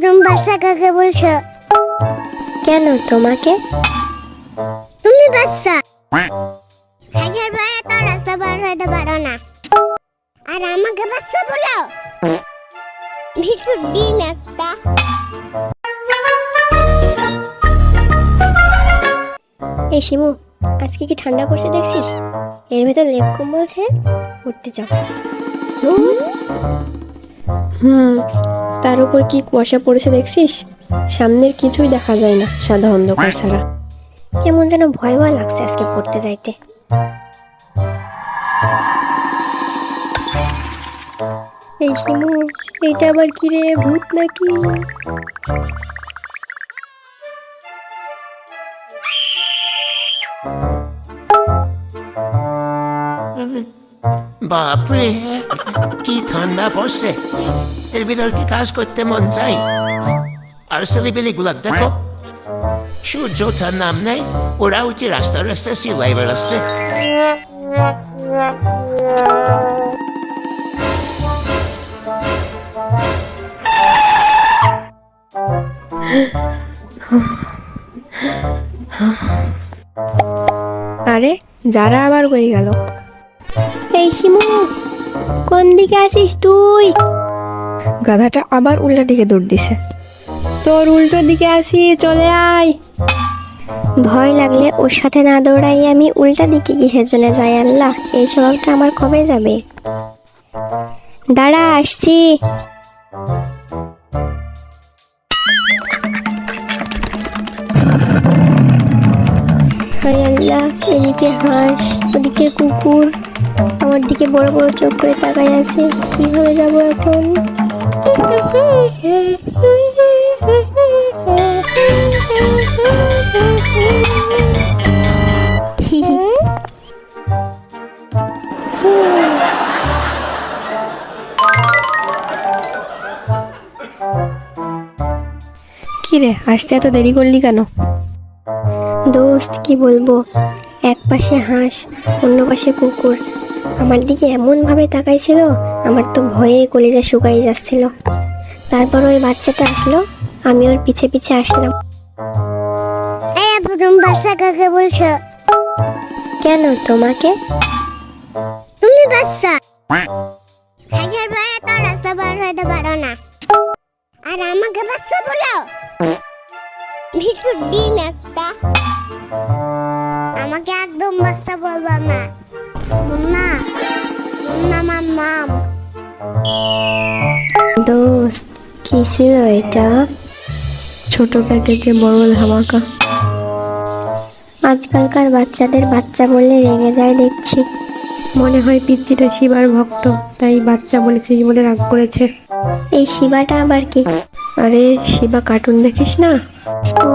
তুমি বাচ্চা কাকে বলছো? কেন তোমাকে? তুমি বাচ্চা, হাজার বার তো রাস্তা পার হইতে পারো না, আর আমাকে বাচ্চা বলো? ভিতর ডিম একটা। এই শিমু, আজকে কি ঠান্ডা পড়ছে দেখছিস? এর ভেতর লেপ কম্বল ছেড়ে পড়তে যাও। তার উপর কি কুয়াশা পড়েছে দেখছিস? সামনের কিছুই দেখা যায় না সাদা অন্ধকার ছাড়া। কেমন যেন ভয় ভয় লাগছে আজকে পড়তে যাইতে। এই শিমু, এইটা আবার কি রে, ভূত নাকি? বাপরে, কি ঠান্ডা পড়ছে! এর ভিতর কি কাজ করতে মন চাই? আর ছেলেপেলে গুলাক দেখো, সূর্য তার নাম নেই, ওরা উঠে রাস্তা রাস্তায় সিলাই বেড়াচ্ছে। আরে যারা আবার কই গেল? এই শিমু, কোন দিকে আছিস তুই? গাধাটা আবার উল্টা দিকে দৌড় দিছে। তোর উল্টো দিকে আসি, চলে আয়। ভয় লাগলে ওর সাথে না দৌড়াই আমি উল্টা দিকে কিসের জন্য যাই? আল্লাহ, এই স্বভাবটা আমার কবে যাবে? দাঁড়া, আসছি। হায় আল্লাহ, এদিকে হাঁস, ওদিকে কুকুর, আমার দিকে বড় বড় চোখ করে তাকাই আছে। কিভাবে যাবো এখন? কি রে, আসতে এত দেরি করলি কেন? দোস্ত, কি বলবো, এক পাশে হাঁস, অন্য পাশে কুকুর আমার দিকে এমন ভাবে তাকাইছিল, আমার তো ভয়ে কলিজা শুকাই যাচ্ছিল। তারপর ওই বাচ্চাটা আসলো, আমি ওর পিছে পিছে আসলাম। এই আপু, তুমি বাচ্চা কাকে বলছো? কেন তোমাকে? তুমি বাচ্চা, হাজার বার তো রাস্তা পার হইতে পারো না, আর আমাকে বাচ্চা বলো? ভিতর ডিম একটা। আমাকে একদম বাচ্চা বলবা না। মুন্না, মুন্না আমার নাম। দোস্ত, কি ছিল এটা? ছোট প্যাকেটে বড় ধামাকা। আজকালকার বাচ্চাদের বাচ্চা বললে রেগে যায় দেখছি। মনে হয় পিচ্চিটা শিবার ভক্ত, তাই বাচ্চা বলেছে বলে রাগ করেছে। এই শিবাটা আবার কি? আরে শিবা কার্টুন দেখিস না? ও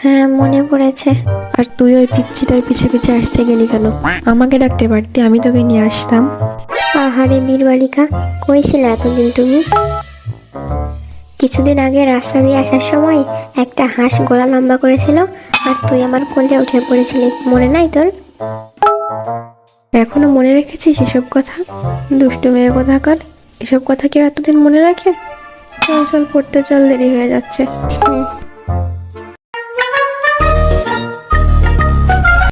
হ্যাঁ, মনে পড়েছে। আর তুই ওই পিচ্চিটার পিছে পিছে আসতে গেলি কেন? আমাকে ডাকতে পারতি, আমি তোকে নিয়ে আসতাম। আহারে বীর বালিকা, কইছিলে এতদিন তুমি? কিছুদিন আগে রাস্তা দিয়ে আসার সময় একটা হাঁস গলা লম্বা করেছিল, আর তুই আমার কোলে উঠে পড়েছিলি, মনে নাই তোর? এখনো মনে রেখেছিস এসব কথা? দুষ্টু মেয়ে কোথাকার, এসব কথা কেউ এতদিন মনে রাখে? চল চল, পড়তে চল, দেরি হয়ে যাচ্ছে।